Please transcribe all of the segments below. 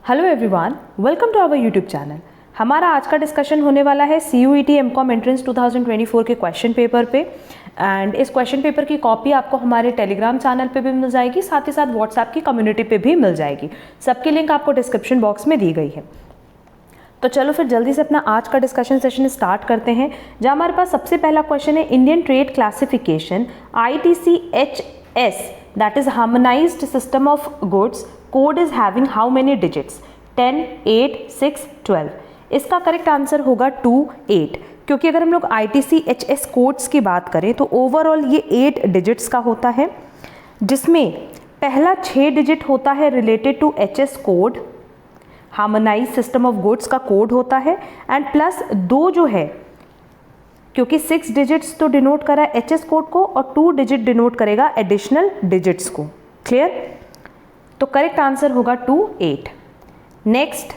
Hello everyone, welcome to our YouTube channel. हमारा आज का डिस्कशन होने वाला है CUET एमकॉम एंट्रेंस 2024 के क्वेश्चन पेपर पे। एंड इस क्वेश्चन पेपर की कॉपी आपको हमारे टेलीग्राम चैनल पे भी मिल जाएगी, साथ ही साथ व्हाट्सएप की कम्युनिटी पे भी मिल जाएगी। सबकी लिंक आपको डिस्क्रिप्शन बॉक्स में दी गई है। तो चलो फिर जल्दी से अपना आज का डिस्कशन सेशन स्टार्ट करते हैं, जहाँ हमारे पास सबसे पहला क्वेश्चन है Indian trade classification ITCHS, that is harmonised system of goods, code is having how many digits? 10, 8, 6, 12। इसका करेक्ट आंसर होगा 2, 8, क्योंकि अगर हम लोग ITCHS कोड्स की बात करें तो ओवरऑल ये 8 डिजिट्स का होता है, जिसमें पहला 6 डिजिट होता है related to HS code, harmonise system of goods का कोड होता है, एंड प्लस 2 जो है, क्योंकि 6 डिजिट्स तो डिनोट करा है HS कोड को और 2 डिजिट डिनोट करेगा एडिशनल डिजिट्स को। क्लियर? तो करेक्ट आंसर होगा 2, 8। Next,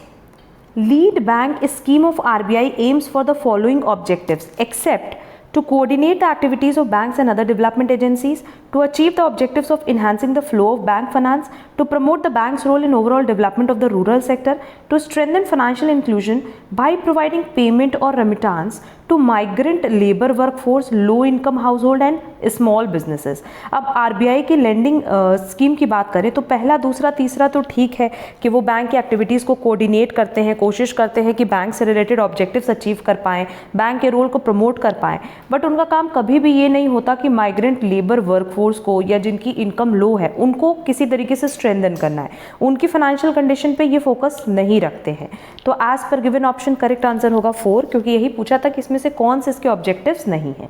lead bank scheme of RBI aims for the following objectives except to coordinate the activities of banks and other development agencies, to achieve the objectives of enhancing the flow of bank finance, to promote the bank's role in overall development of the rural sector, to strengthen financial inclusion by providing payment or remittance to migrant labor workforce, low income household and small businesses। अब RBI की lending scheme की बात करें तो पहला, दूसरा, तीसरा तो ठीक है कि वो बैंक की एक्टिविटीज़ को कोऑर्डिनेट करते हैं, कोशिश करते हैं कि बैंक से रिलेटेड ऑब्जेक्टिव्स अचीव कर पाएँ, बैंक के रोल को प्रमोट कर पाएँ, बट उनका काम कभी भी ये नहीं होता कि माइग्रेंट लेबर वर्कफोर्स को या जिनकी इनकम लो है उनको किसी तरीके से स्ट्रेंथन करना है। उनकी फाइनेंशियल कंडीशन पे ये फोकस नहीं रखते हैं। तो एज पर गिवन ऑप्शन करेक्ट आंसर होगा 4, क्योंकि यही पूछा था कि इसमें से कौन से इसके ऑब्जेक्टिव्स नहीं है।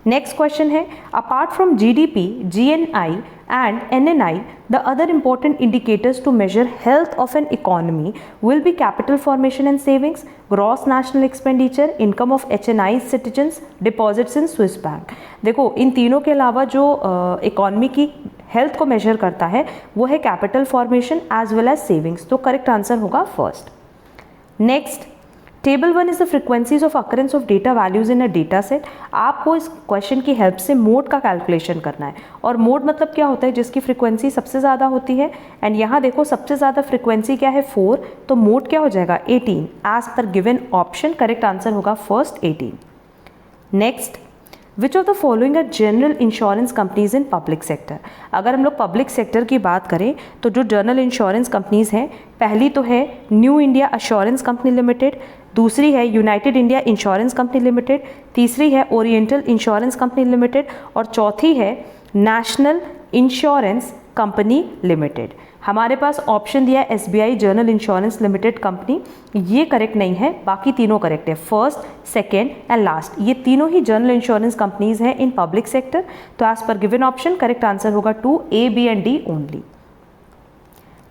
नेक्स्ट क्वेश्चन है, apart from GDP, GNI and NNI, the other important indicators to measure health of an economy will be capital formation and savings, gross national expenditure, income of HNI citizens, deposits in Swiss bank। देखो, इन तीनों के अलावा जो economy की health को major करता है वो है capital formation as well as savings. तो करेक्ट आंसर होगा first. Next, table 1 is the frequencies of occurrence of data values in a data set. आपको इस क्वेश्चन की हेल्प से मोड का कैलकुलेशन करना है, और मोड मतलब क्या होता है? जिसकी फ्रीक्वेंसी सबसे ज़्यादा होती है। एंड यहाँ देखो सबसे ज़्यादा फ्रीक्वेंसी क्या है? 4, तो मोड क्या हो जाएगा? 18 एज पर गिवन ऑप्शन। करेक्ट आंसर होगा first, 18। Next, which of the following are general insurance companies in public sector. अगर हम लोग पब्लिक सेक्टर की बात करें तो जो जनरल इंश्योरेंस कंपनीज हैं, पहली तो है new India assurance company limited, दूसरी है United India insurance company limited, तीसरी है ओरिएंटल इंश्योरेंस कंपनी लिमिटेड, और चौथी है नेशनल इंश्योरेंस कंपनी लिमिटेड। हमारे पास ऑप्शन दिया है SBI general insurance limited company, ये करेक्ट नहीं है, बाकी तीनों करेक्ट है। फर्स्ट, सेकेंड एंड लास्ट, ये तीनों ही जनरल इंश्योरेंस कंपनीज हैं इन पब्लिक सेक्टर। तो एज पर गिवन ऑप्शन करेक्ट आंसर होगा 2, A, B and D only.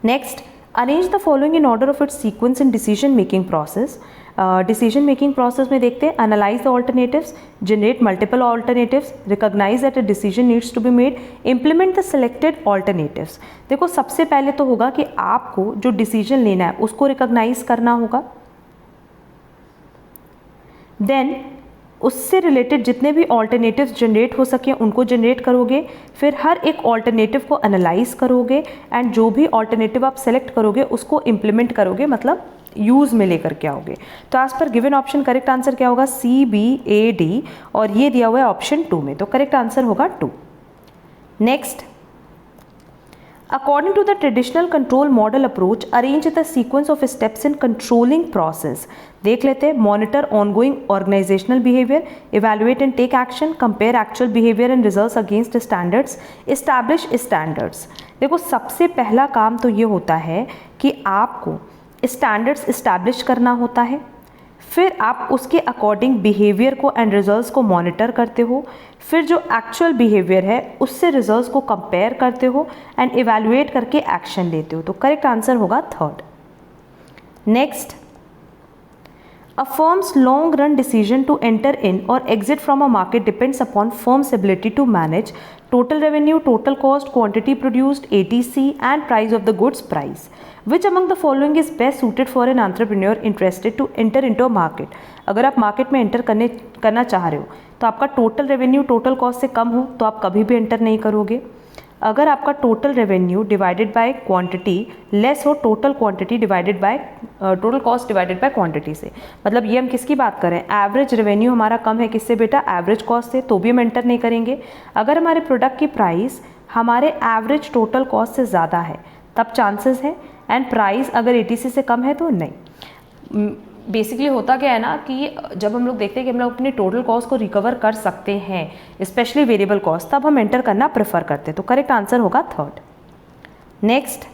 Next, arrange the following in order of its sequence in decision making process. Decision making process में देखते हैं, analyse the alternatives, generate multiple alternatives, recognise that a decision needs to be made, implement the selected alternatives. देखो सबसे पहले तो होगा कि आपको जो डिसीजन लेना है उसको रिकॉग्नाइज करना होगा, देन उससे रिलेटेड जितने भी ऑल्टरनेटिव्स जनरेट हो सके उनको जनरेट करोगे, फिर हर एक ऑल्टरनेटिव को एनालाइज करोगे, एंड जो भी ऑल्टरनेटिव आप सेलेक्ट करोगे उसको इम्प्लीमेंट करोगे, मतलब यूज़ में लेकर के आओगे। तो एज पर गिवन ऑप्शन करेक्ट आंसर क्या होगा? C, B, A, D, और ये दिया हुआ है ऑप्शन 2 में, तो करेक्ट आंसर होगा 2। Next, according to the traditional control model approach, arrange the sequence of steps in controlling process. देख लेते हैं, monitor ongoing organisational behaviour, evaluate and take action, compare actual behaviour and results against standards, establish standards. देखो सबसे पहला काम तो ये होता है कि आपको स्टैंडर्ड्स इस्टेब्लिश करना होता है, फिर आप उसके अकॉर्डिंग बिहेवियर को एंड रिजल्ट्स को मॉनिटर करते हो, फिर जो एक्चुअल बिहेवियर है उससे रिजल्ट्स को कंपेयर करते हो एंड इवैल्यूएट करके एक्शन लेते हो। तो करेक्ट आंसर होगा 3rd। Next, A firm's long-run decision to enter in or exit from a market depends upon firm's ability to manage total revenue, total cost, quantity produced, ATC, and price of the goods price. Which among the following is best suited for an entrepreneur interested to enter into a market? अगर आप market में enter करना चाह रहे हो तो आपका total revenue total cost से कम हो तो आप कभी भी एंटर नहीं करोगे। अगर आपका total revenue divided by quantity less हो total quantity divided by total cost divided by quantity से। मतलब ये हम किसकी बात कर रहे हैं, एवरेज रेवेन्यू हमारा कम है किससे बेटा, एवरेज कॉस्ट से, तो भी हम एंटर नहीं करेंगे। अगर हमारे प्रोडक्ट की प्राइस हमारे एवरेज टोटल कॉस्ट से ज़्यादा है तब चांसेस है, एंड प्राइस अगर 80 से कम है तो नहीं। बेसिकली होता क्या है ना कि जब हम लोग देखते हैं कि हम लोग अपनी टोटल कॉस्ट को रिकवर कर सकते हैं स्पेशली वेरिएबल कॉस्ट, तब हम एंटर करना प्रेफर करते हैं। तो करेक्ट आंसर होगा third. Next,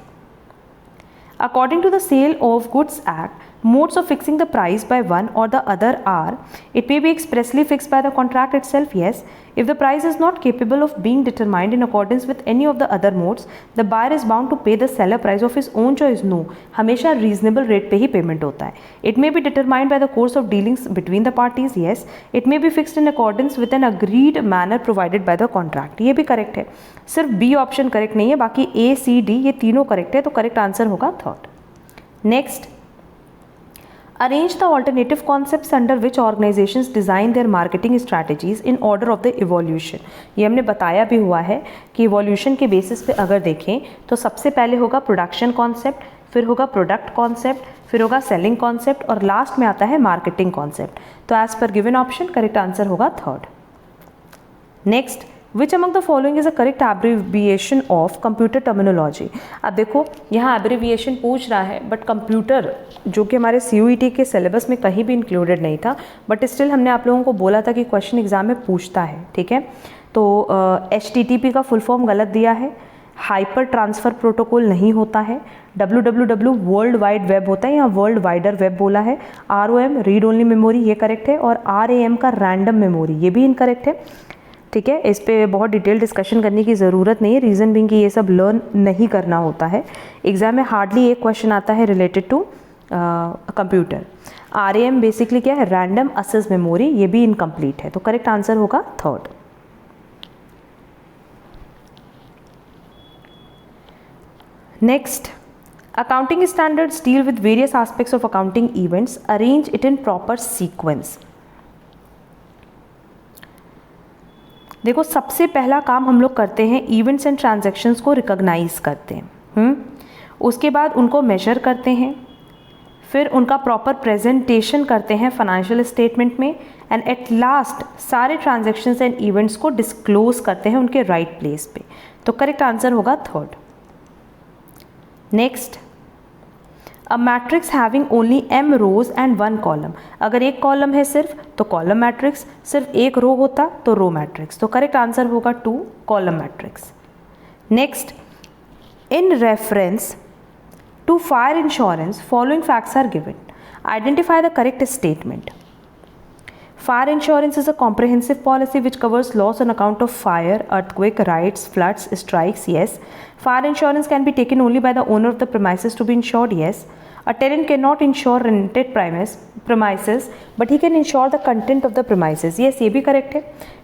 according to the sale of goods act, modes of fixing the price by one or the other are, it may be expressly fixed by the contract itself, yes. If the price is not capable of being determined in accordance with any of the other modes, the buyer is bound to pay the seller price of his own choice. No, हमेशा reasonable rate पे ही payment होता है। It may be determined by the course of dealings between the parties, yes. It may be fixed in accordance with an agreed manner provided by the contract. ये भी correct है, सिर्फ B option correct नहीं है, बाकी ए C D ये तीनों correct है, तो करेक्ट आंसर होगा third. Next, arrange the alternative concepts under which organizations design their marketing strategies in order of the evolution। ये हमने बताया भी हुआ है कि evolution के बेसिस पे अगर देखें तो सबसे पहले होगा प्रोडक्शन कॉन्सेप्ट, फिर होगा प्रोडक्ट कॉन्सेप्ट, फिर होगा सेलिंग कॉन्सेप्ट और लास्ट में आता है मार्केटिंग कॉन्सेप्ट। तो एज पर गिवन ऑप्शन करेक्ट आंसर होगा third. Next, which among the following is a correct abbreviation of computer terminology. अब देखो यहाँ एब्रिविएशन पूछ रहा है, बट कंप्यूटर जो कि हमारे CUET के सिलेबस में कहीं भी इंक्लूडेड नहीं था, बट स्टिल हमने आप लोगों को बोला था कि क्वेश्चन एग्जाम में पूछता है, ठीक है। तो HTTP का फुल फॉर्म गलत दिया है, हाइपर ट्रांसफ़र प्रोटोकॉल नहीं होता है, www वर्ल्ड वाइड वेब होता है, यहाँ वर्ल्ड वाइडर वेब बोला है, ROM रीड ओनली मेमोरी ये करेक्ट है, और RAM का रैंडम मेमोरी ये भी इनकरेक्ट है, ठीक है। इस पर बहुत डिटेल डिस्कशन करने की ज़रूरत नहीं है, रीज़न बिंग कि ये सब लर्न नहीं करना होता है। एग्जाम में हार्डली एक क्वेश्चन आता है related to computer. RAM basically क्या है, रैंडम एक्सेस मेमोरी, ये भी इनकम्प्लीट है, तो करेक्ट आंसर होगा third. Next, accounting standards deal with various aspects of accounting events, arrange it in proper sequence. देखो सबसे पहला काम हम लोग करते हैं इवेंट्स एंड ट्रांजैक्शंस को रिकॉग्नाइज करते हैं, उसके बाद उनको मेजर करते हैं, फिर उनका प्रॉपर प्रेजेंटेशन करते हैं फाइनेंशियल स्टेटमेंट में, एंड एट लास्ट सारे ट्रांजैक्शंस एंड इवेंट्स को डिस्क्लोज करते हैं उनके राइट प्लेस पे। तो करेक्ट आंसर होगा third. Next, a matrix having only m rows and 1 column. अगर एक कॉलम है सिर्फ तो कॉलम मैट्रिक्स, सिर्फ एक रो होता तो रो मैट्रिक्स। तो करेक्ट आंसर होगा 2 column matrix. Next, in reference to fire insurance following facts are given, identify the correct statement. Fire insurance is a comprehensive policy which covers loss on account of fire, earthquake, riots, floods, strikes. Yes. Fire insurance can be taken only by the owner of the premises to be insured. Yes. A tenant cannot insure rented premises, but he can insure the content of the premises. Yes, ये भी correct है.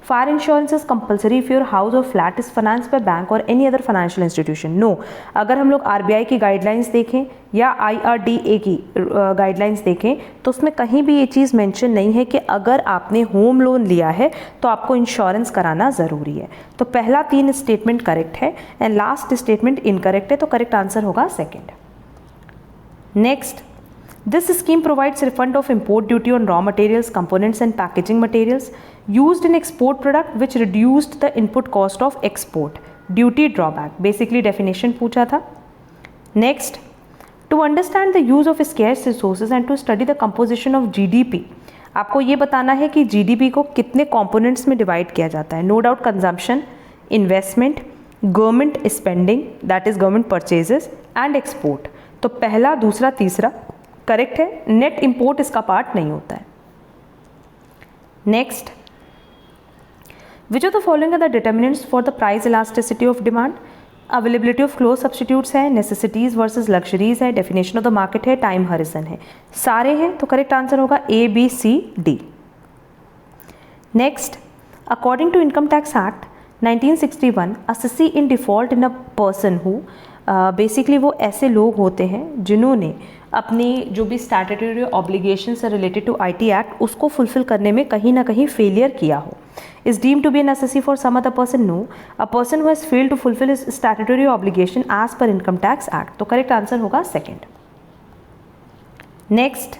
Fire insurance is compulsory if your house or flat is financed by bank or any other financial institution. No. अगर हम लोग RBI की guidelines देखें या IRDA की गाइडलाइंस देखें तो उसमें कहीं भी ये चीज़ मेंशन नहीं है कि अगर आपने होम लोन लिया है तो आपको इंश्योरेंस कराना ज़रूरी है। तो पहला 3 स्टेटमेंट करेक्ट है एंड लास्ट स्टेटमेंट इनकरेक्ट है, तो करेक्ट आंसर होगा second. Next, this scheme provides refund of import duty on raw materials, components and packaging materials used in export product which reduced the input cost of export. Duty drawback, basically definition पूछा था। Next, to understand the use of scarce resources and to study the composition of GDP, आपको ये बताना है कि GDP को कितने components में डिवाइड किया जाता है। No doubt consumption, investment, government spending, that is government purchases and export। तो पहला, दूसरा, तीसरा करेक्ट है, नेट इंपोर्ट इसका पार्ट नहीं होता है। Next, which of the following are the determinants for the price elasticity of demand. Availability of close substitutes है, नेसेसिटीज वर्सेस लग्जरीज है, डेफिनेशन ऑफ द मार्केट है, टाइम हॉरिजन है, सारे हैं, तो करेक्ट आंसर होगा A, B, C, D। Next, according to income tax act 1961, assessee in default in a person who basically वो ऐसे लोग होते हैं जिन्होंने अपनी जो भी स्टैट्यूटरी ऑब्लिगेशन से रिलेटेड टू IT एक्ट उसको फुलफिल करने में कहीं ना कहीं फेलियर किया हो। Is deemed to be a necessity for some other person? No. A person who has failed to fulfill his statutory obligation as per Income Tax Act. तो correct answer होगा second. Next,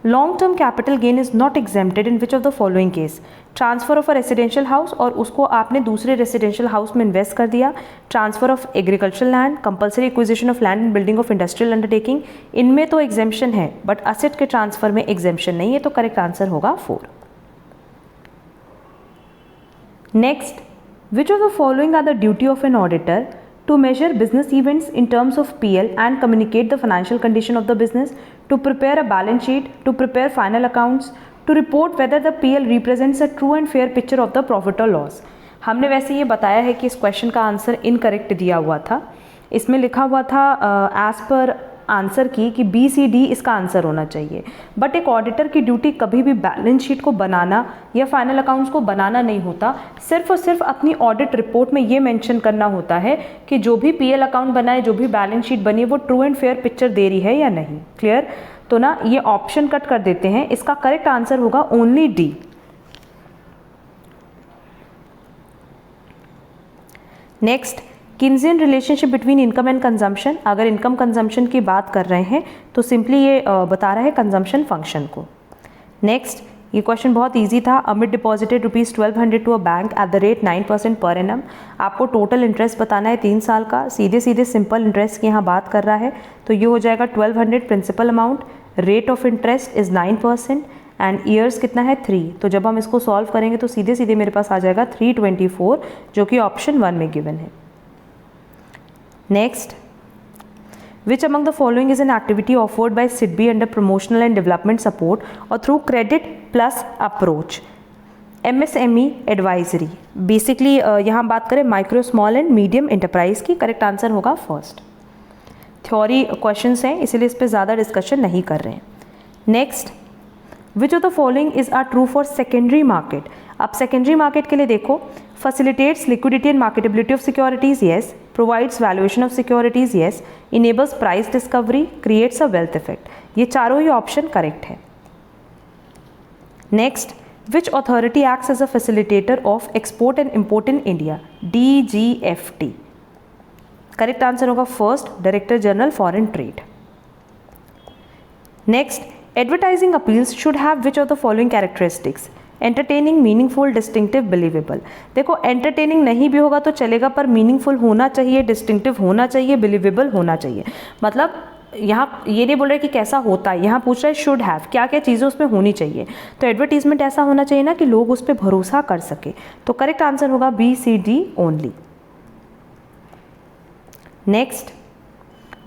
long term capital gain is not exempted in which of the following case. Transfer of a residential house और उसको आपने दूसरे residential house में invest कर दिया. Transfer of agricultural land, compulsory acquisition of land and building of industrial undertaking. इनमें तो exemption है बट असेट के ट्रांसफर में एग्जेम्पशन नहीं है, तो करेक्ट आंसर होगा 4. Next, which of the following are the duty of an auditor to measure business events in terms of PL and communicate the financial condition of the business, to prepare a balance sheet, to prepare final accounts, to report whether the PL represents a true and fair picture of the profit or loss. हमने वैसे ये बताया है कि इस question का answer incorrect दिया हुआ था. इसमें लिखा हुआ था एज पर आंसर की कि BCD इसका आंसर होना चाहिए, बट एक ऑडिटर की ड्यूटी कभी भी बैलेंस शीट को बनाना या फाइनल अकाउंट्स को बनाना नहीं होता. सिर्फ और सिर्फ अपनी ऑडिट रिपोर्ट में ये मेंशन करना होता है कि जो भी PL अकाउंट बनाए, जो भी बैलेंस शीट बनी है, वो ट्रू एंड फेयर पिक्चर दे रही है या नहीं. क्लियर? तो ना ये ऑप्शन कट कर देते हैं. इसका करेक्ट आंसर होगा only D. Next, Keynesian relationship between income and consumption. अगर इनकम कंजम्पशन की बात कर रहे हैं तो सिंपली ये बता रहा है कंजम्पशन फंक्शन को. नेक्स्ट, ये क्वेश्चन बहुत इजी था. Amit deposited ₹1200 to a bank at the rate 9% per annum. आपको टोटल इंटरेस्ट बताना है 3 साल का. सीधे सीधे सिंपल इंटरेस्ट की यहाँ बात कर रहा है, तो ये हो जाएगा 1200 principal amount, rate of interest is 9% and years कितना है 3. तो जब हम इसको सॉल्व करेंगे तो सीधे सीधे मेरे पास आ जाएगा 324, जो कि ऑप्शन 1 में गिवन है. Next, which among the following is an activity offered by SIDBI under promotional and development support or through credit plus approach? MSME advisory. Basically यहाँ बात करें micro small and medium enterprise की. Correct answer होगा first. Theory questions हैं इसलिए इस पर ज़्यादा डिस्कशन नहीं कर रहे हैं. Next, which of the following is are true for secondary market. अब सेकेंडरी मार्केट के लिए देखो, facilitates liquidity and marketability of securities, yes. Provides valuation of securities, yes. Enables price discovery, creates a wealth effect. ये चारों ही option correct है. Next, which authority acts as a facilitator of export and import in India? DGFT. Correct answer होगा first, director general foreign trade. Next, advertising appeals should have which of the following characteristics? Entertaining, meaningful, distinctive, believable. देखो entertaining नहीं भी होगा तो चलेगा, पर meaningful होना चाहिए, डिस्टिंक्टिव होना चाहिए, बिलीवेबल होना चाहिए. मतलब यहाँ ये नहीं बोल रहे कि कैसा होता है, यहाँ पूछ रहा है शुड हैव, क्या क्या चीज़ें उसमें होनी चाहिए. तो एडवर्टीजमेंट ऐसा होना चाहिए ना कि लोग उस पर भरोसा कर सके. तो करेक्ट आंसर होगा BCD only. Next,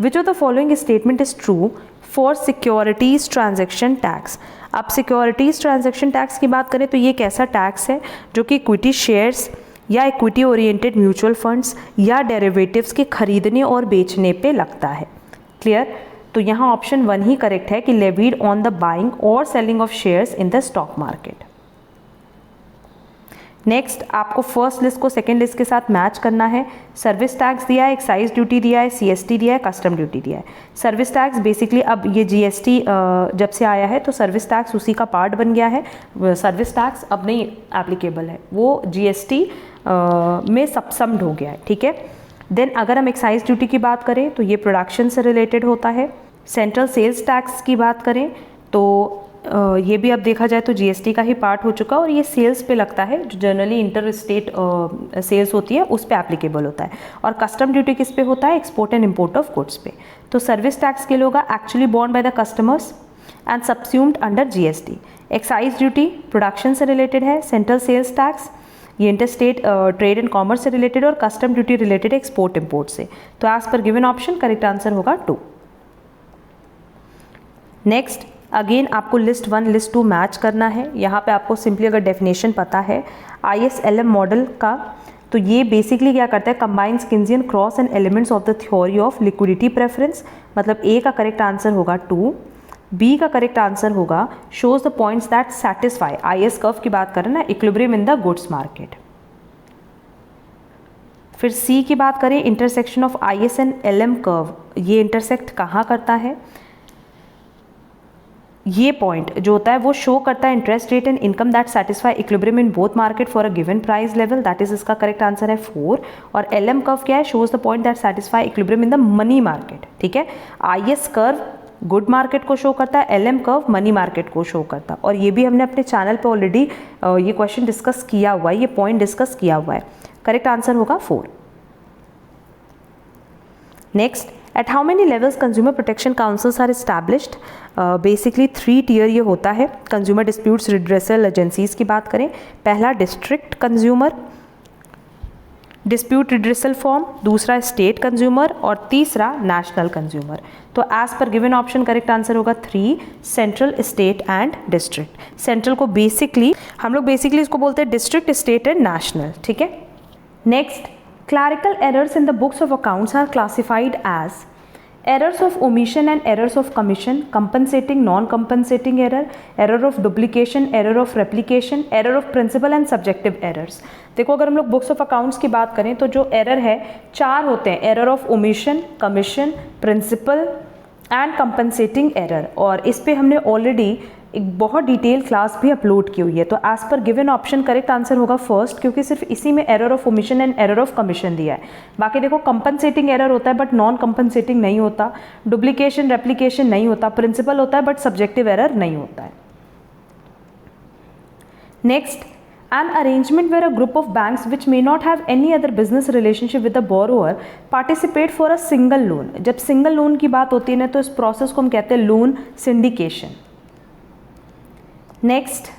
which of the following statement is true for securities transaction tax? अब सिक्योरिटीज ट्रांजैक्शन टैक्स की बात करें तो ये कैसा टैक्स है जो कि इक्विटी शेयर्स या इक्विटी ओरिएंटेड म्यूचुअल फंड्स या डेरिवेटिव्स के खरीदने और बेचने पे लगता है. क्लियर? तो यहाँ ऑप्शन 1 ही करेक्ट है कि लेवीड ऑन द बाइंग और selling of shares in the stock market. Next, आपको फर्स्ट लिस्ट को सेकेंड लिस्ट के साथ मैच करना है. सर्विस टैक्स दिया है, एक्साइज ड्यूटी दिया है, CST दिया है, कस्टम ड्यूटी दिया है. सर्विस टैक्स बेसिकली अब ये GST जब से आया है तो सर्विस टैक्स उसी का पार्ट बन गया है. सर्विस टैक्स अब नहीं एप्लीकेबल है, वो GST में सबसम्ड हो गया है. ठीक है. देन अगर हम एक्साइज ड्यूटी की बात करें तो ये प्रोडक्शन से रिलेटेड होता है. सेंट्रल सेल्स टैक्स की बात करें तो ये भी अब देखा जाए तो GST का ही पार्ट हो चुका और ये सेल्स पे लगता है, जो जनरली इंटर स्टेट सेल्स होती है उस पे एप्लीकेबल होता है. और कस्टम ड्यूटी किस पे होता है? Export and import of goods पे. तो सर्विस टैक्स के लिए होगा actually borne by the customers and subsumed under GST. Excise duty production से रिलेटेड है. सेंट्रल सेल्स टैक्स ये inter state trade and commerce से रिलेटेड और custom duty related export import से. तो एज पर गिवन ऑप्शन करेक्ट आंसर होगा 2. Next, again आपको लिस्ट 1 लिस्ट 2 मैच करना है. यहाँ पे आपको सिंपली अगर डेफिनेशन पता है ISLM मॉडल का तो ये बेसिकली क्या करता है? Combines Keynesian cross and elements of the theory of liquidity preference. मतलब A का करेक्ट आंसर होगा 2. B का करेक्ट आंसर होगा shows the points that satisfy. IS curve की बात करें ना, equilibrium in the goods market. फिर C की बात करें, intersection of IS and LM curve. ये इंटरसेक्ट कहाँ करता है? ये पॉइंट जो होता है वो शो करता है interest rate and income that satisfy equilibrium in both market for a given price level, that is इसका करेक्ट आंसर है 4। और LM कर्व क्या है, shows the point that satisfy equilibrium in the money market, ठीक है। IS curve good market को show करता है, LM कर्व मनी मार्केट को शो करता है। और ये भी हमने अपने चैनल पे ऑलरेडी ये क्वेश्चन डिस्कस किया हुआ है, ये पॉइंट डिस्कस किया हुआ है। करेक्ट आंसर होगा 4। Next, at how many levels consumer protection councils are established? Basically 3 tier ये होता है। कंज्यूमर डिस्प्यूट्स रिड्रेसल एजेंसीज की बात करें, पहला district consumer dispute redressal form, दूसरा स्टेट कंज्यूमर और तीसरा नेशनल कंज्यूमर। तो एज पर गिवन ऑप्शन करेक्ट आंसर होगा 3, central, state and district. Central को बेसिकली हम लोग इसको बोलते हैं डिस्ट्रिक्ट, स्टेट एंड नेशनल, ठीक है। Next, clerical errors in the books of accounts are classified as errors of omission and errors of commission, compensating, non-compensating error, error of duplication, error of replication, error of principal and subjective errors। देखो अगर हम लोग books of accounts की बात करें तो जो error है 4 होते हैं, error of omission, commission, principle and compensating error. और इस पे हमने ऑलरेडी एक बहुत डिटेल क्लास भी अपलोड की हुई है। तो एज पर गिवन ऑप्शन करेक्ट आंसर होगा फर्स्ट, क्योंकि सिर्फ इसी में error of omission and error of commission दिया है। बाकी देखो कंपनसेटिंग एरर होता है बट नॉन कंपनसेटिंग नहीं होता, डुप्लीकेशन रेप्लिकेशन नहीं होता, प्रिंसिपल होता है बट सब्जेक्टिव एरर नहीं होता है। Next, an arrangement where a group of banks which may not have any other business relationship with the borrower participate for a single loan। जब सिंगल लोन की बात होती है ना तो इस प्रोसेस को हम कहते हैं loan syndication. Next,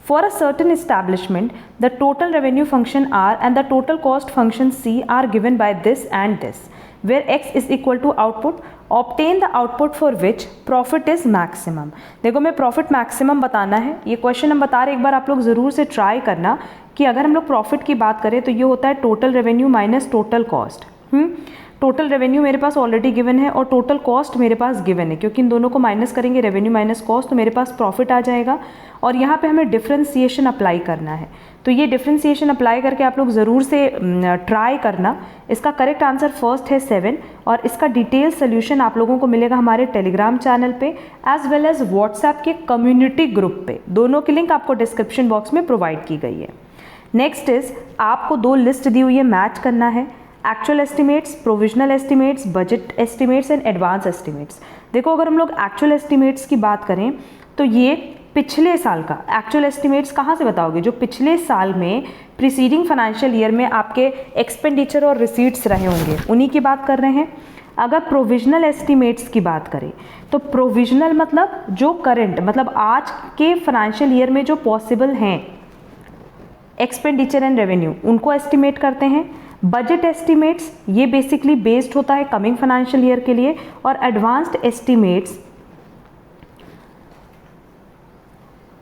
for a certain establishment, the total revenue function R and the total cost function C are given by this and this, where X is equal to output, obtain the output for which profit is maximum। देखो मैं profit maximum बताना है, ये question हम बता रहे, एक बार आप लोग ज़रूर से ट्राई करना कि अगर हम लोग प्रॉफिट की बात करें तो ये होता है total revenue minus total cost. Total revenue मेरे पास ऑलरेडी गिवन है और टोटल कॉस्ट मेरे पास गिवन है, क्योंकि इन दोनों को माइनस करेंगे रेवेन्यू माइनस कॉस्ट तो मेरे पास प्रॉफिट आ जाएगा। और यहाँ पे हमें डिफरेंशिएशन अप्लाई करना है, तो ये डिफरेंशिएशन अप्लाई करके आप लोग ज़रूर से ट्राई करना। इसका करेक्ट आंसर फर्स्ट है 7 और इसका डिटेल सोल्यूशन आप लोगों को मिलेगा हमारे टेलीग्राम चैनल पे एज वेल एज व्हाट्सएप के कम्युनिटी ग्रुप पे, दोनों की लिंक आपको डिस्क्रिप्शन बॉक्स में प्रोवाइड की गई है। नेक्स्ट इज, आपको 2 लिस्ट दी हुई है, मैच करना है, actual estimates, provisional estimates, budget estimates and advance estimates. देखो अगर हम लोग एक्चुअल एस्टिमेट्स की बात करें तो ये पिछले साल का एक्चुअल एस्टिमेट्स कहाँ से बताओगे, जो पिछले साल में प्रीसीडिंग फाइनेंशियल ईयर में आपके एक्सपेंडिचर और रिसीट्स रहे होंगे उन्हीं की बात कर रहे हैं। अगर प्रोविजनल एस्टिमेट्स की बात करें तो प्रोविजनल मतलब जो करंट, मतलब आज के फाइनेंशियल ईयर में जो पॉसिबल हैं एक्सपेंडिचर एंड रेवेन्यू, उनको एस्टिमेट करते हैं। बजट एस्टिमेट्स ये बेसिकली बेस्ड होता है कमिंग फाइनेंशियल ईयर के लिए। और एडवांस्ड एस्टिमेट्स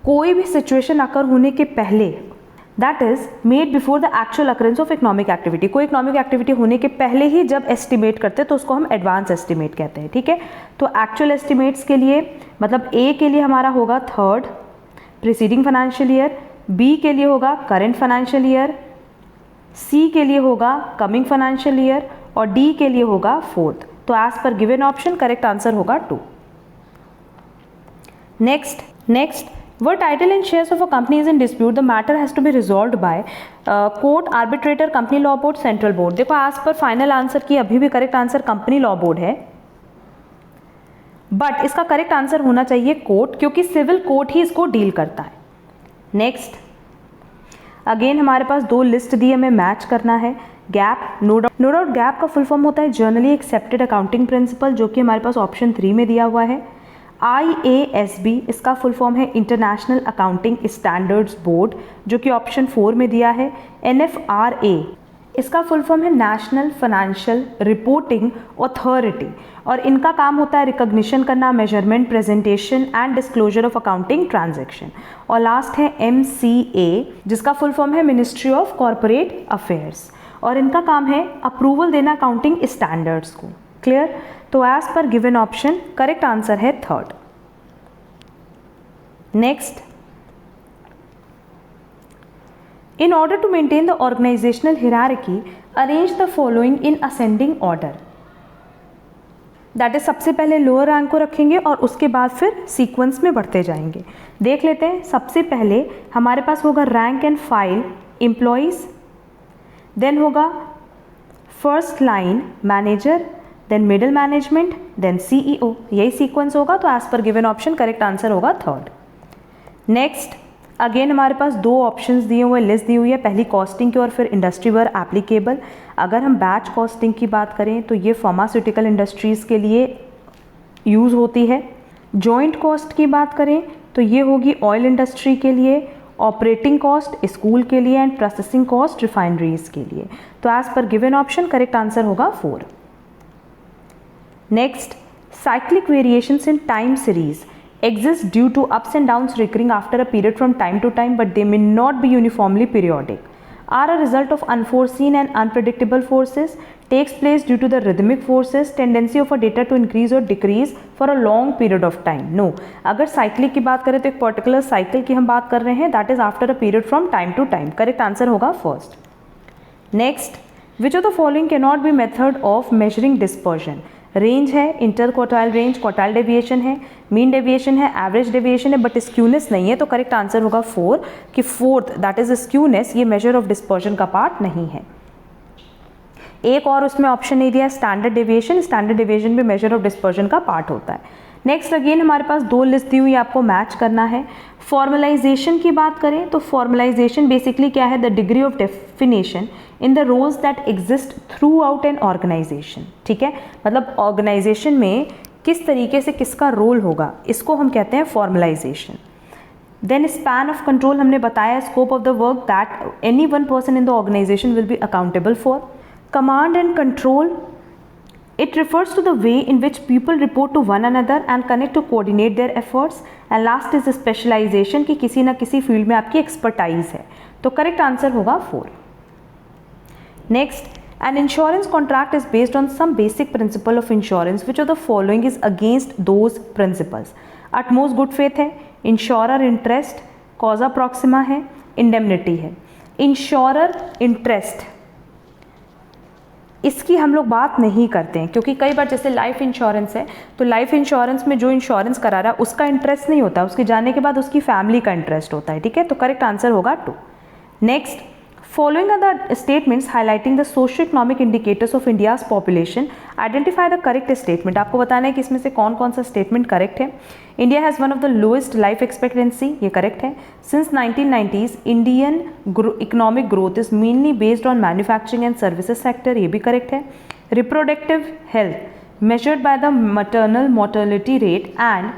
कोई भी सिचुएशन अकर होने के पहले, that is made before the actual occurrence of economic activity, कोई इकोनॉमिक एक्टिविटी होने के पहले ही जब एस्टिमेट करते हैं तो उसको हम एडवांस एस्टिमेट कहते हैं, ठीक है। तो एक्चुअल एस्टिमेट्स के लिए मतलब ए के लिए हमारा होगा 3rd preceding financial year, B के लिए होगा करंट फाइनेंशियल ईयर, सी के लिए होगा कमिंग फाइनेंशियल ईयर और डी के लिए होगा 4th। तो एज पर गिवन ऑप्शन करेक्ट आंसर होगा 2। Next, where title and shares of a company is in dispute, the matter has to be resolved by court, arbitrator, company law board, central board। देखो आज पर final answer की अभी भी correct answer company law board है, but इसका correct answer होना चाहिए कोर्ट, क्योंकि सिविल कोर्ट ही इसको डील करता है। नेक्स्ट, अगेन हमारे पास 2 लिस्ट दी, हमें मैच करना है। गैप, नो डाउट गैप का फुल फॉर्म होता है जर्नली एक्सेप्टेड अकाउंटिंग प्रिंसिपल, जो कि हमारे पास ऑप्शन 3 में दिया हुआ है। IASB इसका फुल फॉर्म है इंटरनेशनल अकाउंटिंग स्टैंडर्ड्स बोर्ड, जो कि ऑप्शन 4 में दिया है। NFRA इसका फुल फॉर्म है नेशनल फाइनेंशियल रिपोर्टिंग अथॉरिटी और इनका काम होता है रिकॉग्निशन करना, measurement, presentation and disclosure of accounting transaction. और लास्ट है MCA जिसका फुल फॉर्म है मिनिस्ट्री ऑफ कॉरपोरेट अफेयर्स और इनका काम है अप्रूवल देना अकाउंटिंग स्टैंडर्ड्स को। क्लियर? तो एज पर गिवन ऑप्शन करेक्ट आंसर है 3rd। Next, in order to maintain the organizational hierarchy, arrange the following in ascending order। That is सबसे पहले लोअर रैंक को रखेंगे और उसके बाद फिर सीक्वेंस में बढ़ते जाएंगे। देख लेते हैं, सबसे पहले हमारे पास होगा rank and file employees, then होगा first line manager, then middle management, then CEO, यही सीक्वेंस होगा। तो एज पर गिवन ऑप्शन करेक्ट आंसर होगा थर्ड। नेक्स्ट अगेन हमारे पास दो ऑप्शंस दिए हुए, लिस्ट दी हुई है, पहली कॉस्टिंग की और फिर इंडस्ट्री वर एप्लीकेबल। अगर हम बैच कॉस्टिंग की बात करें तो ये फार्मास्यूटिकल इंडस्ट्रीज़ के लिए यूज़ होती है। जॉइंट कॉस्ट की बात करें तो ये होगी ऑयल इंडस्ट्री के लिए, ऑपरेटिंग कॉस्ट स्कूल के लिए एंड प्रोसेसिंग कॉस्ट रिफाइनरीज के लिए। तो एज पर गिवन ऑप्शन करेक्ट आंसर होगा 4। Next cyclic variations in time series exist due to ups and downs recurring after a period from time to time, but they may not be uniformly periodic, are a result of unforeseen and unpredictable forces, takes place due to the rhythmic forces, tendency of a data to increase or decrease for a long period of time. No, अगर cyclic की बात करें तो एक particular cycle की हम बात कर रहे हैं, that is after a period from time to time. Correct answer होगा first. Next, which of the following cannot be method of measuring dispersion? Range है, inter quartile range, quartile deviation है, mean deviation है, average deviation है, but skewness नहीं है। तो correct answer होगा 4 कि फोर्थ दैट इज स्क्यूनेस, ये मेजर ऑफ डिस्पर्जन का पार्ट नहीं है। एक और उसमें ऑप्शन नहीं दिया स्टैंडर्ड डेविएशन, स्टैंडर्ड डेविएशन भी मेजर ऑफ डिस्पर्जन का पार्ट होता है। नेक्स्ट अगेन हमारे पास दो लिस्ट दी हुई, आपको मैच करना है। फॉर्मलाइजेशन की बात करें तो फॉर्मलाइजेशन बेसिकली क्या है, the degree of definition in the roles that exist throughout an organisation. ठीक है, मतलब ऑर्गेनाइजेशन में किस तरीके से किसका रोल होगा, इसको हम कहते हैं formalisation. Then span of control हमने बताया, scope of the work that any one person in the organisation will be accountable for. Command and control, it refers to the way in which people report to one another and connect to coordinate their efforts. And last is specialization, कि किसी ना किसी field में आपकी expertise है। तो correct answer होगा 4। Next, an insurance contract is based on some basic principle of insurance, which of the following is against those principles? utmost good faith है, insurer interest, causa proxima है, indemnity है। insurer interest इसकी हम लोग बात नहीं करते हैं, क्योंकि कई बार जैसे लाइफ इंश्योरेंस है तो लाइफ इंश्योरेंस में जो इंश्योरेंस करा रहा है उसका इंटरेस्ट नहीं होता, उसके जाने के बाद उसकी फैमिली का इंटरेस्ट होता है। ठीक है, तो करेक्ट आंसर होगा 2। Next, following are the statements highlighting the socio economic indicators of India's population, identify the correct statement. आपको बताना है कि इसमें से कौन कौन सा स्टेटमेंट करेक्ट है। India has one of the lowest life expectancy, ये करेक्ट है। Since 1990s Indian economic growth is mainly based on manufacturing and services sector, ये भी करेक्ट है। Reproductive health measured by the maternal mortality rate and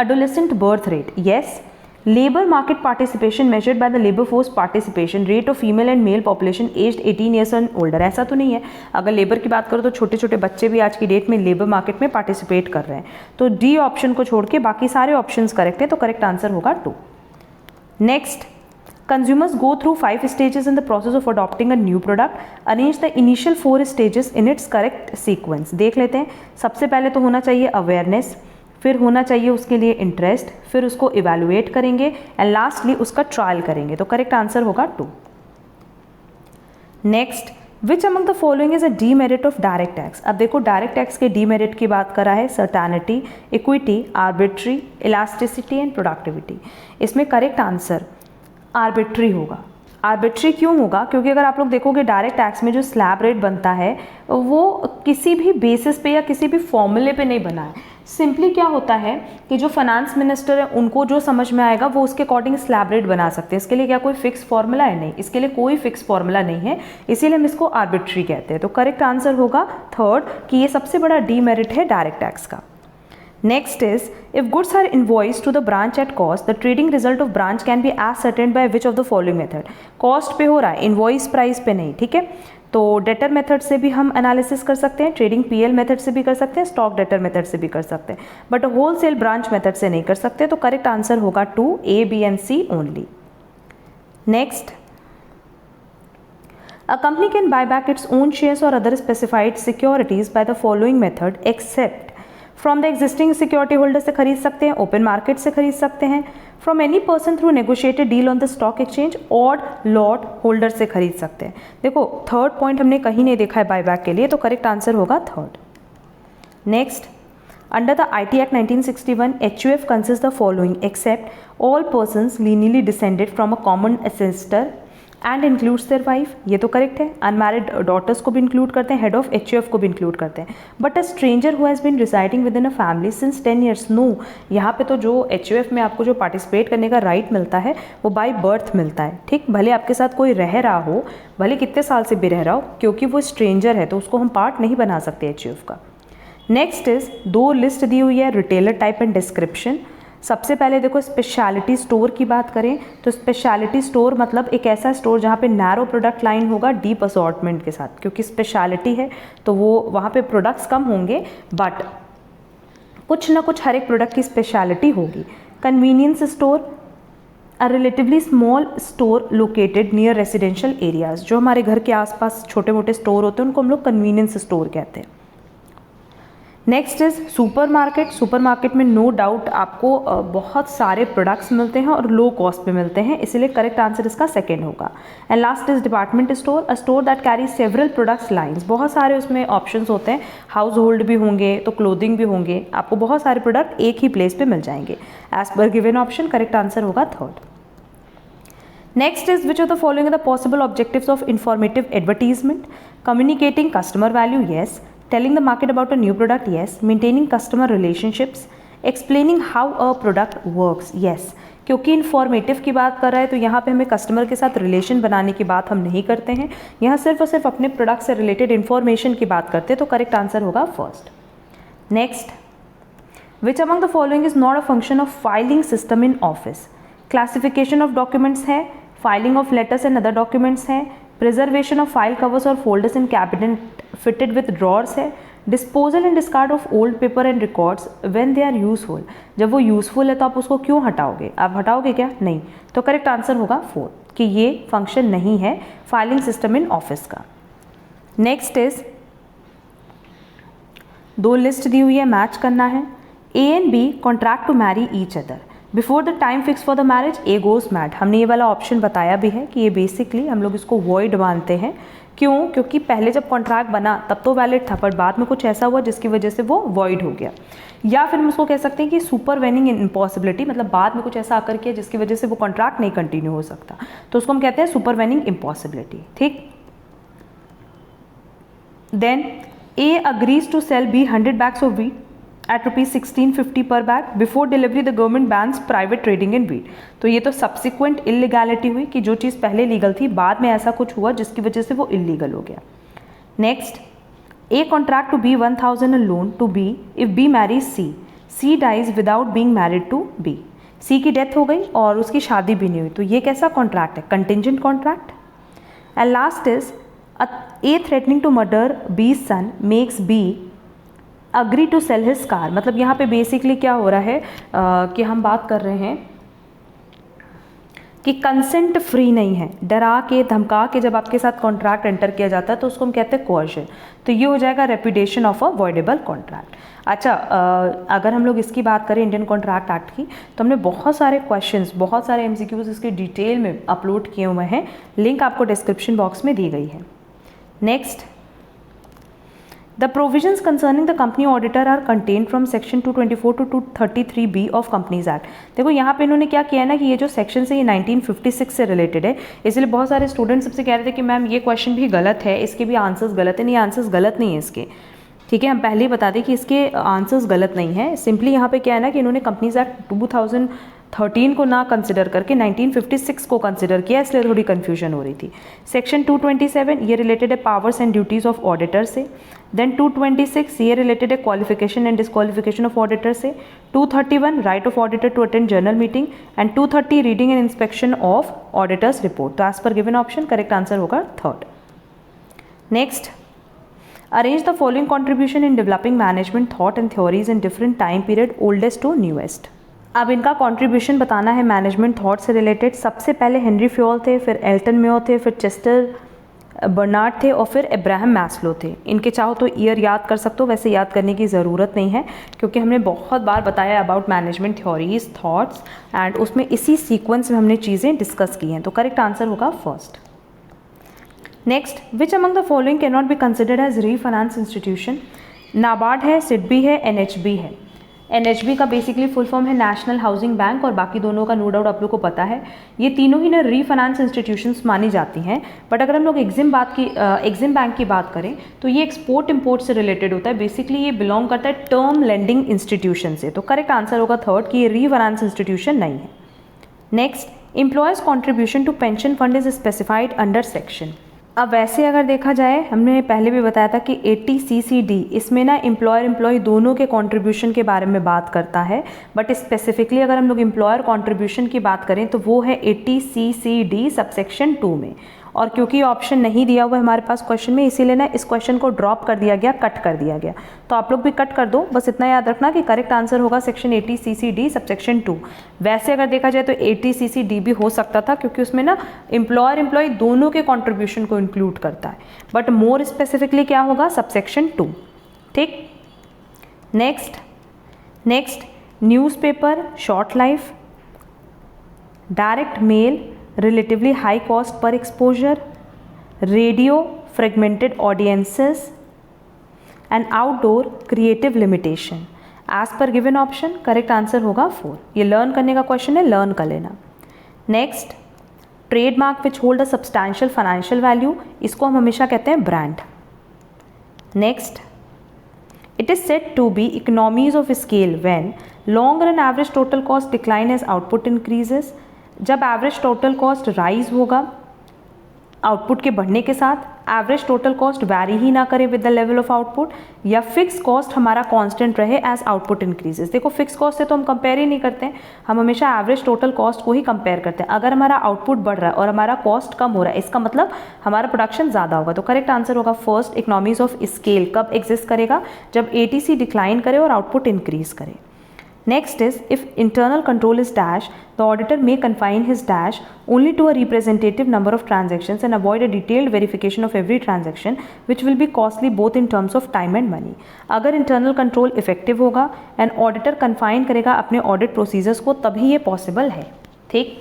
adolescent birth rate, yes. Labor market participation measured by the labor force participation rate of female and male population aged 18 years and older, ऐसा तो नहीं है। अगर labour की बात करो तो छोटे छोटे बच्चे भी आज की डेट में लेबर मार्केट में पार्टिसिपेट कर रहे हैं। तो डी ऑप्शन को छोड़ के बाकी सारे ऑप्शंस करेक्ट है, तो करेक्ट आंसर होगा 2। Next, consumers go through 5 stages in the process of adopting a new product. Arrange the initial 4 stages in its correct sequence. देख लेते हैं। सबसे पहले तो होना चाहिए अवेयरनेस, फिर होना चाहिए उसके लिए इंटरेस्ट, फिर उसको इवेलुएट करेंगे एंड लास्टली उसका ट्रायल करेंगे। तो करेक्ट आंसर होगा 2। Next, which among the following is a demerit of direct tax. अब देखो डायरेक्ट टैक्स के डीमेरिट की बात करा है, certainty, equity, arbitrary, elasticity and productivity. इसमें करेक्ट आंसर आर्बिट्री होगा। आर्बिट्री क्यों होगा, क्योंकि अगर आप लोग देखोगे डायरेक्ट टैक्स में जो स्लैब रेट बनता है वो किसी भी बेसिस पे या किसी भी फॉर्मूले पे नहीं बना है। सिंपली क्या होता है कि जो फाइनेंस मिनिस्टर है उनको जो समझ में आएगा वो उसके अकॉर्डिंग स्लैब रेट बना सकते हैं। इसके लिए क्या कोई फिक्स फॉर्मूला है? नहीं, इसके लिए कोई फिक्स फॉर्मूला नहीं है, इसीलिए हम इसको आर्बिट्री कहते हैं। तो करेक्ट आंसर होगा 3rd कि ये सबसे बड़ा डीमेरिट है डायरेक्ट टैक्स का। Next is, if goods are invoiced to the branch at cost, the trading result of branch can be ascertained by which of the following method? Cost पे हो रहा है, इन्वॉइस प्राइस पे नहीं। ठीक है, तो डेटर मेथड से भी हम एनालिसिस कर सकते हैं, ट्रेडिंग PL मेथड से भी कर सकते हैं, स्टॉक डेटर मेथड से भी कर सकते हैं, बट होलसेल ब्रांच मेथड से नहीं कर सकते। तो करेक्ट आंसर होगा 2, A, B and C only. Next, a company can buy back its own shares or other specified securities by the following method except from the existing security holder से खरीद सकते हैं, ओपन मार्केट से खरीद सकते हैं, from any person through negotiated deal on the stock exchange, odd lot holder से खरीद सकते हैं। देखो 3rd पॉइंट हमने कहीं नहीं देखा है बायबैक के लिए, तो करेक्ट आंसर होगा 3rd। Next, Under the IT Act 1961, HUF consists the following except all persons lineally descended from a common ancestor and includes their wife. ये तो करेक्ट है. अनमैरिड डॉटर्स को भी इंक्लूड करते हैं, हेड ऑफ HUF को भी इंक्लूड करते हैं. But a stranger who has been residing within a family since 10 years, no. यहाँ पे तो जो HUF में आपको जो पार्टिसिपेट करने का राइट मिलता है वो बाय बर्थ मिलता है. ठीक, भले आपके साथ कोई रह रहा हो, भले कितने साल से भी रह रहा हो, क्योंकि वो स्ट्रेंजर है तो उसको हम पार्ट नहीं बना सकते HUF का. नेक्स्ट इज 2 लिस्ट दी हुई है, रिटेलर टाइप एंड डिस्क्रिप्शन. सबसे पहले देखो स्पेशलिटी स्टोर की बात करें तो स्पेशलिटी स्टोर मतलब एक ऐसा स्टोर जहाँ पे नैरो प्रोडक्ट लाइन होगा डीप असॉर्टमेंट के साथ, क्योंकि स्पेशलिटी है तो वो वहाँ पे प्रोडक्ट्स कम होंगे बट कुछ ना कुछ हर एक प्रोडक्ट की स्पेशलिटी होगी. Convenience store, a relatively small store located near residential areas. जो हमारे घर के आसपास छोटे मोटे स्टोर होते हैं उनको हम लोग कन्वीनियंस स्टोर कहते हैं. Next is super market. Super market में नो डाउट आपको बहुत सारे प्रोडक्ट्स मिलते हैं और लो कॉस्ट पे मिलते हैं, इसलिए करेक्ट आंसर इसका सेकेंड होगा. And last is department store, a store that carry several products lines. बहुत सारे उसमें ऑप्शंस होते हैं, हाउस होल्ड भी होंगे तो क्लोथिंग भी होंगे, आपको बहुत सारे प्रोडक्ट एक ही प्लेस पे मिल जाएंगे. एज पर गिवन ऑप्शन करेक्ट आंसर होगा थर्ड. Next is which of the following are the possible objectives of informative advertisement? Communicating customer value, yes. Telling the market about a new product, yes. Maintaining customer relationships. Explaining how a product works, yes. क्योंकि informative की बात कर रहा है तो यहाँ पे हमें कस्टमर के साथ रिलेशन बनाने की बात हम नहीं करते हैं, यहाँ सिर्फ और सिर्फ अपने प्रोडक्ट से रिलेटेड इन्फॉर्मेशन की बात करते हैं, तो करेक्ट आंसर होगा first. Next, which among the following is not a function of filing system in office? Classification of documents है, filing of letters and other documents है, प्रिजर्वेशन ऑफ फाइल कवर्स और folders in cabinet fitted with drawers है, disposal and discard of old paper and records when they are useful. जब वो useful है तो आप उसको क्यों हटाओगे? आप हटाओगे क्या? नहीं. तो करेक्ट आंसर होगा फोर्थ कि ये फंक्शन नहीं है फाइलिंग सिस्टम इन ऑफिस का. नेक्स्ट इज 2 लिस्ट दी हुई है, मैच करना है. A and B contract to marry each other before the time fix for the marriage, A goes mad. हमने ये वाला ऑप्शन बताया भी है कि ये बेसिकली हम लोग इसको वॉइड मानते हैं. क्यों? क्योंकि पहले जब कॉन्ट्रैक्ट बना तब तो वैलिड था, बट बाद में कुछ ऐसा हुआ जिसकी वजह से वो वॉइड हो गया. या फिर हम उसको कह सकते हैं कि सुपरवेनिंग इम्पॉसिबिलिटी, मतलब बाद में कुछ ऐसा आकर किया जिसकी वजह से वो कॉन्ट्रैक्ट नहीं कंटिन्यू हो सकता, तो उसको हम कहते हैं सुपरवेनिंग इम्पॉसिबिलिटी. ठीक. Then A agrees to sell B 100 bags of wheat at rupees 1650 per bag. Before delivery the government bans private trading in wheat. तो ये तो subsequent illegality हुई कि जो चीज़ पहले लीगल थी बाद में ऐसा कुछ हुआ जिसकी वजह से वो इलीगल हो गया. Next, A contract to B 1000 a loan to B if B marries C. C dies without being married to B. C की डेथ हो गई और उसकी शादी भी नहीं हुई, तो ये कैसा कॉन्ट्रैक्ट है? Contingent contract. And last is A threatening to murder B's son makes B agree to sell his car. मतलब यहाँ पे बेसिकली क्या हो रहा है कि हम बात कर रहे हैं कि कंसेंट फ्री नहीं है, डरा के धमका के जब आपके साथ कॉन्ट्रैक्ट एंटर किया जाता है तो उसको हम कहते हैं कोअर्शन. तो ये हो जाएगा reputation of a voidable contract. अच्छा, अगर हम लोग इसकी बात करें इंडियन कॉन्ट्रैक्ट एक्ट की, तो हमने बहुत सारे क्वेश्चंस, बहुत सारे MCQs इसके डिटेल में अपलोड किए हुए हैं, लिंक आपको डिस्क्रिप्शन बॉक्स में दी गई है. Next, The provisions concerning the company auditor are contained from section 224 to 233B of Companies Act. देखो यहाँ पे इन्होंने क्या किया है ना कि ये जो सेक्शन है ये 1956 से रिलेटेड है, इसलिए बहुत सारे स्टूडेंट्स सबसे कह रहे थे कि मैम ये क्वेश्चन भी गलत है, इसके भी आंसर्स गलत है. नहीं, आंसर्स गलत नहीं है इसके. ठीक है, हम पहले ही बता दें कि इसके आंसर्स गलत नहीं है. सिंपली यहाँ पे क्या है ना कि इन्होंने कंपनीज एक्ट 2013 को ना कंसिडर करके 1956 को कंसिडर किया, इसलिए थोड़ी कन्फ्यूजन हो रही थी. सेक्शन 227 ये रिलेटेड है powers and duties of auditor से. देन 226 ये रिलेटेड है qualification and disqualification of auditor से. 231 right of auditor to attend general meeting and 230 reading and inspection of auditor's report. तो एज पर गिवन ऑप्शन करेक्ट आंसर होगा third. Next, arrange the following contribution in developing management thought and theories in different time period oldest to newest. अब इनका contribution बताना है management thought से related. सबसे पहले हेनरी फ्योल थे, फिर एल्टन मेयो थे, फिर चेस्टर बर्नार्ड थे और फिर अब्राहम मैस्लो थे. इनके चाहो तो ईयर याद कर सकते हो, वैसे याद करने की ज़रूरत नहीं है क्योंकि हमने बहुत बार बताया about management theories thoughts and उसमें इसी सीक्वेंस में हमने चीज़ें डिस्कस की हैं. तो करेक्ट आंसर होगा first. Next, which among the following can not be considered as refinance institution? NABARD है, सिडबी है, एनएचबी है। एनएचबी का बेसिकली फुल फॉर्म है नेशनल हाउसिंग बैंक, और बाकी दोनों का नो डाउट आप लोग को पता है। ये तीनों ही ना रीफाइनेंस इंस्टीट्यूशंस मानी जाती हैं। बट अगर हम लोग एग्जिम बैंक की बात करें तो ये एक्सपोर्ट इम्पोर्ट से रिलेटेड होता है। बेसिकली ये बिलोंग करता है टर्म लेंडिंग इंस्टीट्यूशन से। तो करेक्ट आंसर होगा थर्ड कि ये रीफाइनेंस इंस्टीट्यूशन नहीं है। Next, employees contribution to pension fund is specified under section. अब वैसे अगर देखा जाए, हमने पहले भी बताया था कि 80CCD इसमें ना एम्प्लॉयर एम्प्लॉय दोनों के कंट्रीब्यूशन के बारे में बात करता है। बट स्पेसिफिकली अगर हम लोग एम्प्लॉयर कंट्रीब्यूशन की बात करें तो वो है 80CCD सबसेक्शन 2 में। और क्योंकि ऑप्शन नहीं दिया हुआ है हमारे पास क्वेश्चन में, इसीलिए ना इस क्वेश्चन को ड्रॉप कर दिया गया, कट कर दिया गया। तो आप लोग भी कट कर दो, बस इतना याद रखना कि करेक्ट आंसर होगा सेक्शन 80CCD सबसेक्शन 2। वैसे अगर देखा जाए तो 80CCD भी हो सकता था, क्योंकि उसमें ना एम्प्लॉयर एम्प्लॉय दोनों के कॉन्ट्रीब्यूशन को इंक्लूड करता है। बट मोर स्पेसिफिकली क्या होगा, सबसेक्शन 2। ठीक, next newspaper short life, direct mail relatively high cost per exposure, radio fragmented audiences, and outdoor creative limitation. As per given option correct answer होगा 4। ये लर्न करने का क्वेश्चन है, लर्न कर लेना। Next, trademark which hold a substantial financial value, इसको हम हमेशा कहते हैं brand. Next, it is said to be economies of scale when long run average total cost decline as output increases। जब एवरेज टोटल कॉस्ट राइज होगा output के बढ़ने के साथ, एवरेज टोटल कॉस्ट वैरी ही ना करे with the level of output, या fix cost हमारा कांस्टेंट रहे एज आउटपुट इंक्रीजेस। देखो फिक्स कॉस्ट से तो हम कंपेयर ही नहीं करते हैं, हम हमेशा एवरेज टोटल कॉस्ट को ही कंपेयर करते हैं। अगर हमारा आउटपुट बढ़ रहा है और हमारा कॉस्ट कम हो रहा है, इसका मतलब हमारा प्रोडक्शन ज़्यादा होगा। तो करेक्ट आंसर होगा फर्स्ट, इकोनॉमीज ऑफ स्केल कब एग्जिस्ट करेगा, जब ATC डिक्लाइन करे और आउटपुट इंक्रीज करे। Next is, if internal control is dash, the auditor may confine his dash only to a representative number of transactions and avoid a detailed verification of every transaction, which will be costly both in terms of time and money। अगर internal control effective होगा and auditor confine करेगा अपने audit procedures को, तभी ये possible है। ठीक,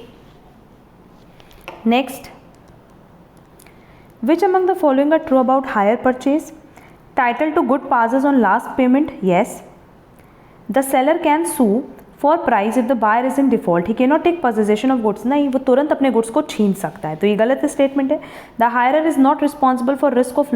next, which among the following are true about hire purchase? Title to good passes on last payment, yes। The seller can sue for price if the buyer is in default, he cannot take possession of goods। नहीं, वो तुरंत अपने goods को छीन सकता है, तो ये गलत स्टेटमेंट है। The hirer is not responsible for risk of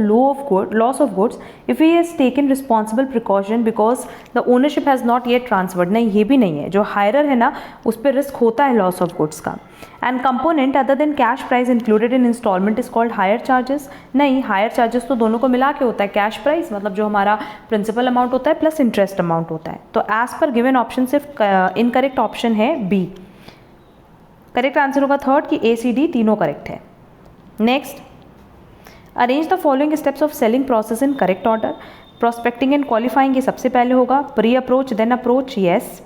loss of goods if he has taken responsible precaution because the ownership has not yet transferred। नहीं, ये भी नहीं है। जो हायरर है ना, उस पर रिस्क होता है लॉस ऑफ गुड्स का। And component other than cash price included in instalment is called hire charges. नहीं, हायर चार्जेस तो दोनों को मिला के होता है। कैश प्राइस मतलब जो हमारा प्रिंसिपल अमाउंट होता है प्लस इंटरेस्ट अमाउंट होता है। तो एज पर गिवन ऑप्शन सिर्फ इनकरेक्ट ऑप्शन है बी। करेक्ट आंसर होगा थर्ड कि ACD तीनों करेक्ट है। Next, arrange the following steps of selling process in correct order. Prospecting and qualifying ये सबसे पहले होगा, pre approach then approach, yes.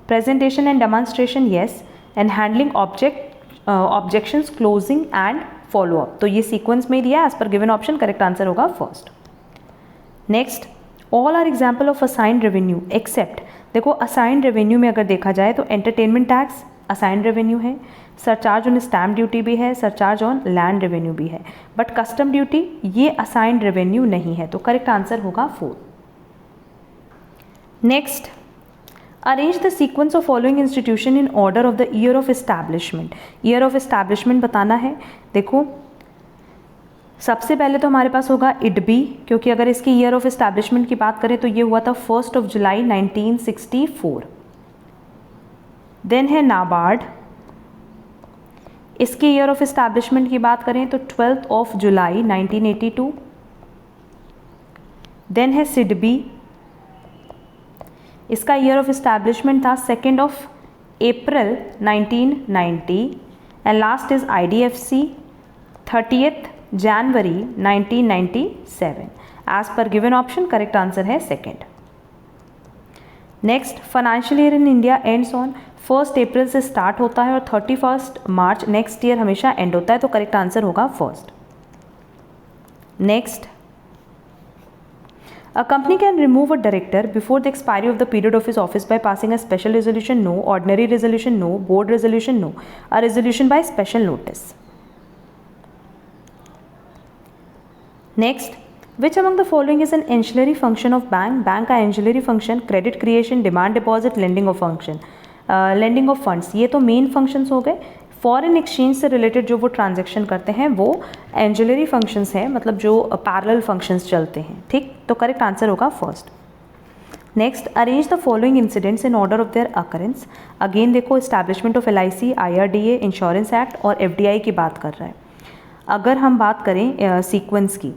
Presentation and demonstration, yes, and handling objections, closing and follow up। तो ये sequence में दिया है as पर गिवन ऑप्शन, करेक्ट आंसर होगा first. Next, all are example of assigned revenue except. देखो assigned revenue में अगर देखा जाए तो एंटरटेनमेंट टैक्स असाइंड रेवेन्यू है, सरचार्ज ऑन स्टैम्प ड्यूटी भी है, सरचार्ज ऑन लैंड रेवेन्यू भी है, बट कस्टम ड्यूटी ये असाइंड रेवेन्यू नहीं है। तो करेक्ट आंसर होगा 4। Next, arrange the sequence of following institution in order of the year of establishment. Year of establishment बताना है। देखो सबसे पहले तो हमारे पास होगा IDBI, क्योंकि अगर इसकी ईयर ऑफ एस्टैब्लिशमेंट की बात करें तो ये हुआ था 1 जुलाई 1964। देन है नाबार्ड, इसकी ईयर ऑफ एस्टैब्लिशमेंट की बात करें तो 12 जुलाई 1982। देन है SIDBI, इसका ईयर ऑफ एस्टैब्लिशमेंट था 2 अप्रैल 1990। And last is IDFC 30 January 1997। As पर गिवन ऑप्शन करेक्ट आंसर है second. Next, financial year in India ends on 1 अप्रैल से स्टार्ट होता है और 31 मार्च नेक्स्ट ईयर हमेशा एंड होता है। तो करेक्ट आंसर होगा first. Next, A company can remove a director before the expiry of the period of his office by passing a special resolution, no, ordinary resolution, no, board resolution, no, a resolution by special notice. Next, which among the following is an ancillary function of bank? Bank का ancillary function credit creation, demand deposit, lending of function, lending of funds, ये तो main functions हो गए। Foreign exchange से related जो वो transaction करते हैं वो एंजिलरी फंक्शंस हैं, मतलब जो पैरेलल फंक्शंस चलते हैं, ठीक। तो करेक्ट आंसर होगा first. Next, arrange the following incidents in order of their occurrence. Again देखो, establishment of LIC, IRDA, insurance act और FDI की बात कर रहा है। अगर हम बात करें सीक्वेंस की,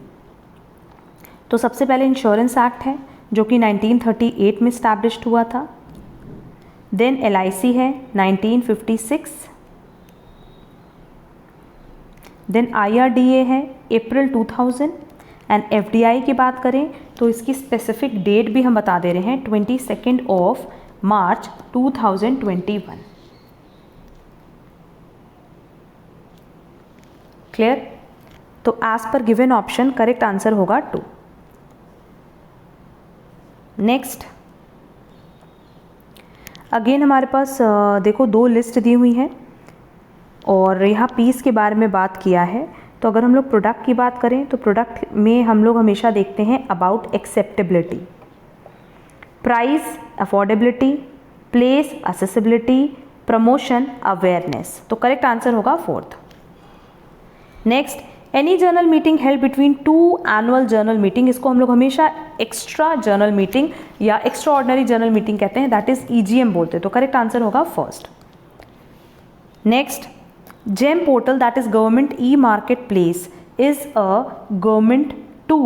तो सबसे पहले इंश्योरेंस एक्ट है जो कि 1938 में इस्टेब्लिश्ड हुआ था। देन LIC है 1956। देन IRDA है अप्रैल 2000 एंड FDI की बात करें तो इसकी स्पेसिफिक डेट भी हम बता दे रहे हैं 22 ऑफ मार्च 2021। क्लियर? तो एज पर गिवन ऑप्शन करेक्ट आंसर होगा 2। नेक्स्ट, अगेन हमारे पास देखो 2 लिस्ट दी हुई हैं और यहाँ पीस के बारे में बात किया है। तो अगर हम लोग प्रोडक्ट की बात करें तो प्रोडक्ट में हम लोग हमेशा देखते हैं about acceptability, price affordability, place accessibility, promotion awareness. तो करेक्ट आंसर होगा 4th। Next, any general meeting held between 2 annual general meeting, इसको हम लोग हमेशा एक्स्ट्रा जर्नल मीटिंग या एक्स्ट्रा ऑर्डिनरी जर्नल मीटिंग कहते हैं, दैट इज EGM बोलते हैं। तो करेक्ट आंसर होगा 1st। Next, GEM portal, that is government e-marketplace, is a government to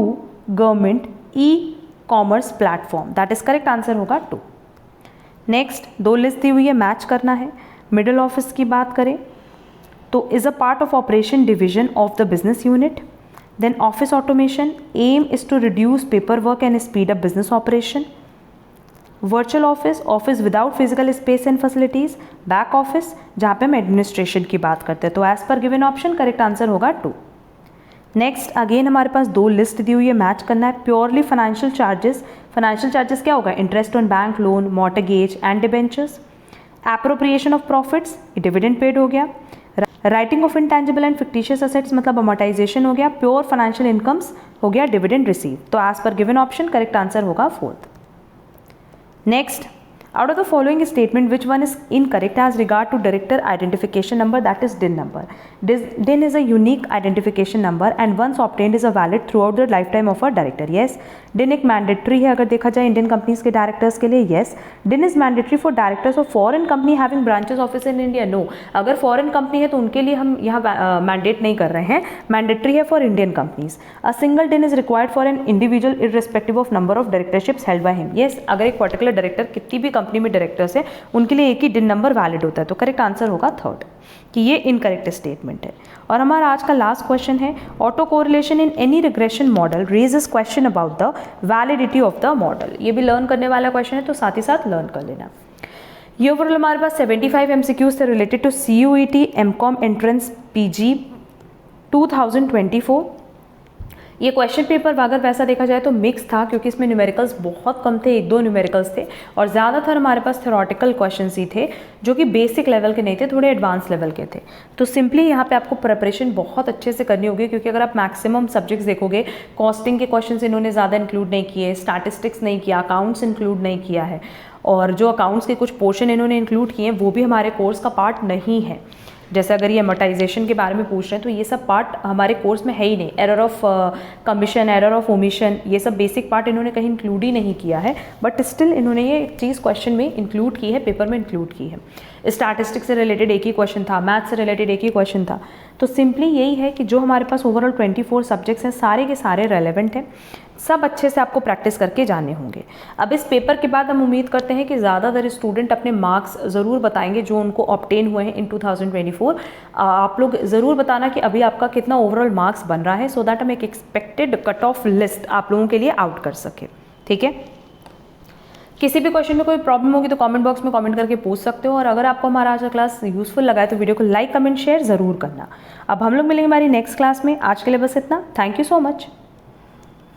government e-commerce platform, that is correct answer होगा 2। Next, 2 list दी हुई है, मैच करना है। मिडिल ऑफिस की बात करें तो is a part of operation division of the business unit. Then office automation, aim is to reduce paper work and speed up business operation. Virtual office, office without physical space and facilities. Back office, जहाँ पे हम administration की बात करते हैं। तो as पर given option correct answer होगा 2। नेक्स्ट, अगेन हमारे पास 2 लिस्ट दी हुई है, मैच करना है। Purely financial charges, financial charges क्या होगा? Interest on bank loan, mortgage and debentures. Appropriation of profits, dividend paid हो गया। Writing off intangible and fictitious assets मतलब अमोर्टाइजेशन हो गया। प्योर फाइनेंशियल इनकम्स हो गया डिविडेंड रिसीव। तो एज पर गिवन ऑप्शन करेक्ट आंसर होगा 4th। Next, out of the following statement, which one is incorrect as regard to director identification number, that is DIN number? DIN is a unique identification number and once obtained is a valid throughout the lifetime of a director. Yes, DIN एक mandatory है अगर देखा जाए Indian companies के directors के लिए। Yes, DIN is mandatory for directors of foreign company having branches office in India. No, अगर foreign company है तो उनके लिए हम यहाँ मैंडेट नहीं कर रहे हैं, मैंडेटरी है for Indian companies. A single DIN is required for an individual irrespective of number of directorships held by him. Yes, अगर एक पर्टिकुलर डायरेक्टर कितनी भी कंपनी में डायरेक्टर्स है उनके लिए एक ही DIN नंबर वैलिड होता है। तो करेक्ट आंसर होगा 3rd कि ये इनकरेक्ट स्टेटमेंट है। और हमारा आज का लास्ट क्वेश्चन है, auto correlation in any regression model raises question about the validity of the model. ये भी लर्न करने वाला क्वेश्चन है तो साथ ही साथ लर्न कर लेना। ये ओवरऑल हमारे पास 75 MCQs थे related to CUET MCOM entrance PG 2024। ये क्वेश्चन पेपर अगर वैसा देखा जाए तो मिक्स था क्योंकि इसमें न्यूमेरिकल्स बहुत कम थे, 1-2 न्यूमेरिकल्स थे और ज़्यादातर हमारे पास थ्योरेटिकल क्वेश्चंस ही थे जो कि बेसिक लेवल के नहीं थे, थोड़े एडवांस लेवल के थे। तो सिंपली यहाँ पे आपको प्रिपरेशन बहुत अच्छे से करनी होगी क्योंकि अगर आप मैक्सिमम सब्जेक्ट्स देखोगे, कॉस्टिंग के क्वेश्चन इन्होंने ज़्यादा इंक्लूड नहीं किए, स्टैटिस्टिक्स नहीं किया, अकाउंट्स इंक्लूड नहीं किया है और जो अकाउंट्स के कुछ पोर्शन इन्होंने इंक्लूड किए हैं वो भी हमारे कोर्स का पार्ट नहीं है। जैसे अगर ये अमोर्टाइजेशन के बारे में पूछ रहे हैं तो ये सब पार्ट हमारे कोर्स में है ही नहीं। Error of commission, error of omission, ये सब बेसिक पार्ट इन्होंने कहीं इंक्लूड ही नहीं किया है, बट स्टिल इन्होंने ये चीज़ क्वेश्चन में इंक्लूड की है, पेपर में इंक्लूड की है। स्टैटिस्टिक्स से रिलेटेड एक ही क्वेश्चन था, मैथ्स से रिलेटेड एक ही क्वेश्चन था। तो सिंपली यही है कि जो हमारे पास ओवरऑल 24 सब्जेक्ट्स हैं सारे के सारे रेलेवेंट हैं, सब अच्छे से आपको प्रैक्टिस करके जाने होंगे। अब इस पेपर के बाद हम उम्मीद करते हैं कि ज़्यादातर स्टूडेंट अपने मार्क्स ज़रूर बताएंगे जो उनको ऑब्टेन हुए हैं इन 2024। आप लोग ज़रूर बताना कि अभी आपका कितना ओवरऑल मार्क्स बन रहा है सो दैट हम एक एक्सपेक्टेड कट ऑफ लिस्ट आप लोगों के लिए आउट कर सके। ठीक है, किसी भी क्वेश्चन में कोई प्रॉब्लम होगी तो कमेंट बॉक्स में कमेंट करके पूछ सकते हो और अगर आपको हमारा आज का क्लास यूजफुल लगा है तो वीडियो को लाइक कमेंट शेयर ज़रूर करना। अब हम लोग मिलेंगे हमारी नेक्स्ट क्लास में। आज के लिए बस इतना। Thank you so much.